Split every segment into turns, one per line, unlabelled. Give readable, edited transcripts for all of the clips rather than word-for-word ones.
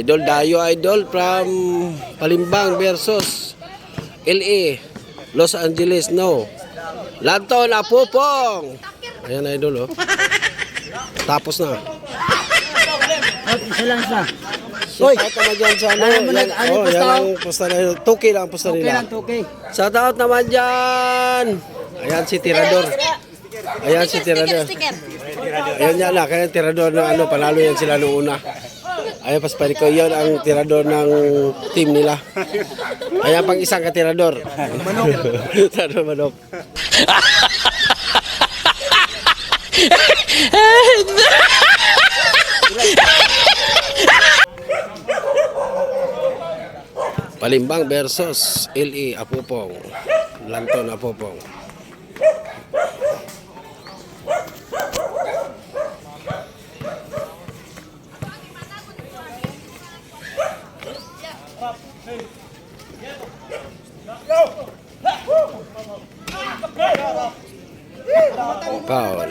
Idol Dayo Idol from Palimbang versus LA Los Angeles. No. Lanton Apupong. Ayan Idol oh. Tapos na.
Isa lang sa.
Shout out naman dyan sa ano. Yan ang posta na. Tuki lang ang posta nila. Shout out naman dyan. Ayan si Tirador. Ayan si Tirador. Ayan yan na. Kaya Tirador na ano. Panalo yan sila noong una. Ayan paspari ko. Yan ang Tirador ng team nila. Ayan pang isang ka-Tirador. Manok. Tirador manok. Palimbang versus LA Apupong. Lanton Apupong. Foul.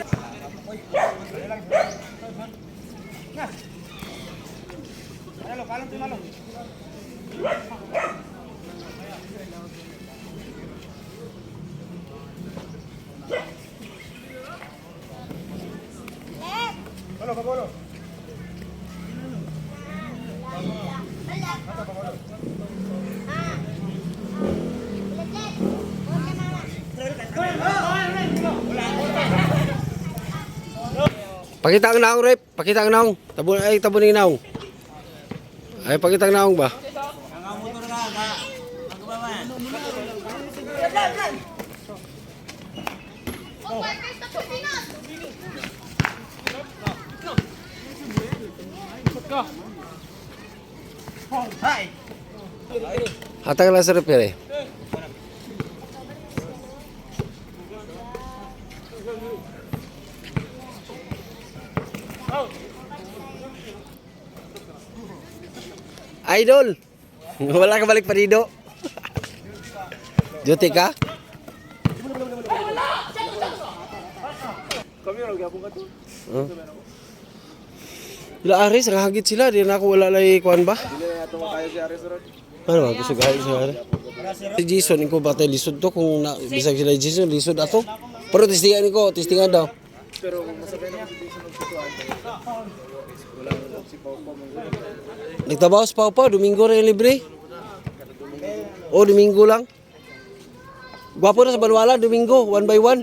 Pakita ang naong rep, pakita ang naong. Tabunin naong. Ay pakita ang naong ba? Hatang lang sa rep eh. Idol, wala ka balik pa dito. Duty ka? Ila Aris, nakahagit sila. Di na ako wala lay kuhan ba? Ano ba? Gusto gahit sa Aris? Si Jason, ko ba tayo lisod to? Kung bisag sila Jason, lisod ato. Pero testingan ko, testingan daw. Pero masabay na si Jason magsusuan. Wala na si Pau-Pau. Nagtabaho sa Pau-Pau, Domingo rin libre. O, Domingo lang. Gwapo na sa Banwala, Domingo, 1 by 1.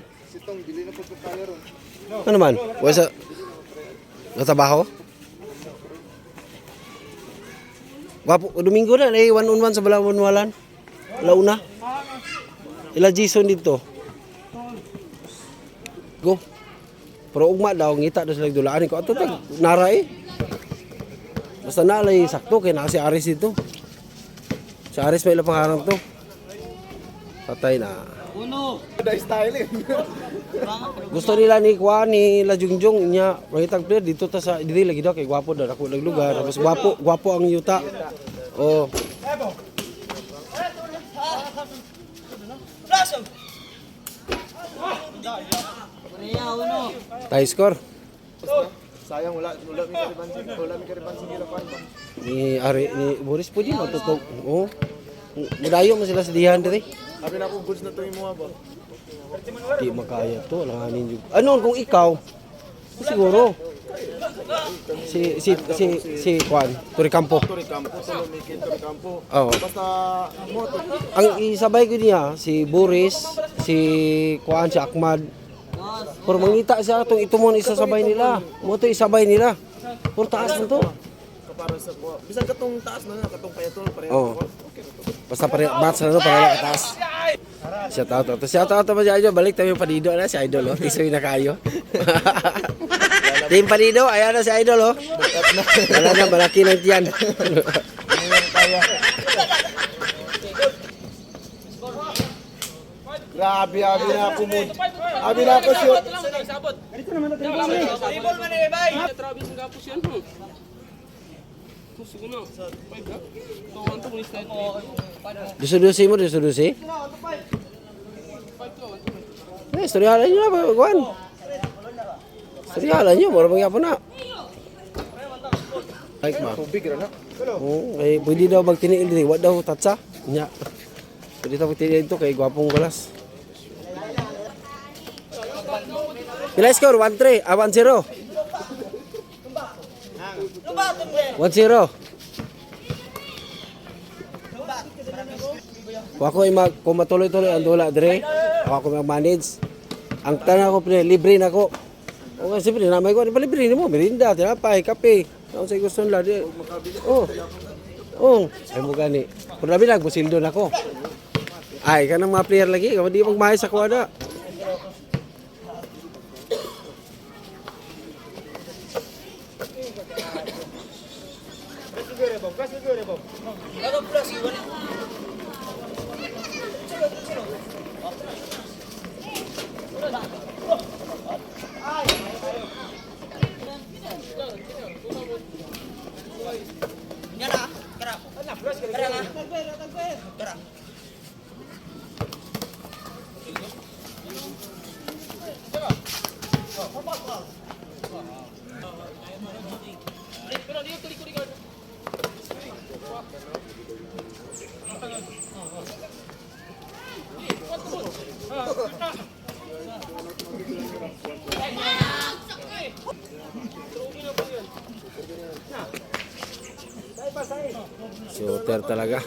Ano naman? Wala sa... Nagtabaho? Gwapo, Domingo na, 1-on-1 sa Banwalan. Launa. Ila Jason dito. Go. Pero ugma daw, ngita daw sila dulaan ko. Ato tag, nara eh. Basta nalay sakto, kaya naka si Aris dito. Si Aris may ilang pangarang to. Patay na.
Uno.
Gusto nila ni Kwa, ni La Jungjong niya. Makitang player dito ta sa dili lagi daw kay gwapo daw ako naglugar. Tapos gwapo ang yuta. Oh. Tie score.
Sayang wala mi karibansin nila pa.
Ni Ari ni Boris pwede matutog. Oh. Mudayo man sila sa dihan diri.
Abi na ko goods na to imo ba.
Di makaya to, langanin jud. Ano kung ikaw? Siguro. Si Juan, Toricampo. Oh.
Basta mo to.
Ang isabay ko niya si Boris, si Juan, si Ahmad. Pero mangita siya itong ito mo isasabay nila. Mo to isabay nila. Puro taas mo to.
Para sa ko. Bisan katong taas na katong payatol pareho.
Oh. Basta pare batch na to para ka taas. Shout out to. Shout out to Idol. Balik tayo Panido na si Idol oh. Tisoy na kayo. Team Panido, ayan na si Idol oh. Wala na malaki ng tiyan.
Grabe abi na ako mo. Abi na ako shoot.
Dito naman natin kami. Table man eh bay. Travis ng gapos yan. Sige na. Tuwan to police side.
Dusudusi mo, dusudusi. Istoryalan nyo na ba, Juan? Istoryalan nyo, wala bang yapon na. Like ba?
Tubig ra na.
Ay, pwede daw magtiniil diri, wa daw tatsa. Nya. Pwede daw magtiniil dito kay gwapong gulas. Pila score? 1-3, 1-0. 1-0. Kung matuloy-tuloy ang dula dire, ako mag-manage. Ang tanan ko libre na ko. O kasi siyempre, namay ko, libre mo, merinda, tinapay, kape. Ano sa'yo gusto nila? Ay mo gani. Kung labi lang, busildo na ko. Ay, ka ng mga player lagi, di magmahay sa kuwada. Shooter talaga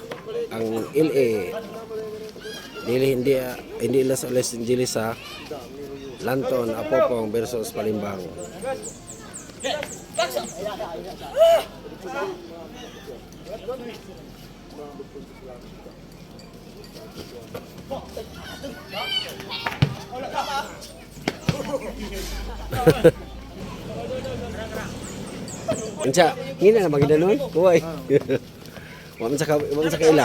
ang LA. Hindi Los Angeles sa Lanton Apopong versus Palimbang. Anca, ngina na magidanon. Kuway. Wa man sa kaila.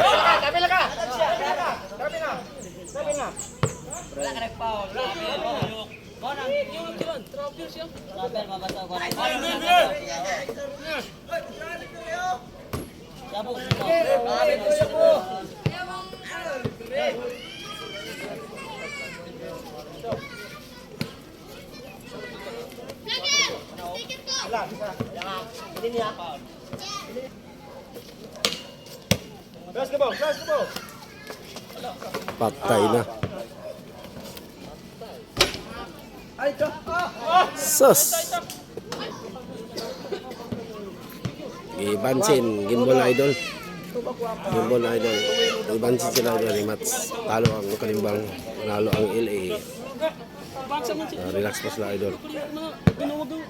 Wala ka nagpaw. Konang yung kilon, trophy siya. Travel mabasa ko.
Patay na. Sus. Gibansin, Gimbal Idol. Gimbal Idol. Gibansin sila dari Mats. Talo ang Kalimbang, nanalo ang LA. Relax pa sila Idol.
Ginawag ang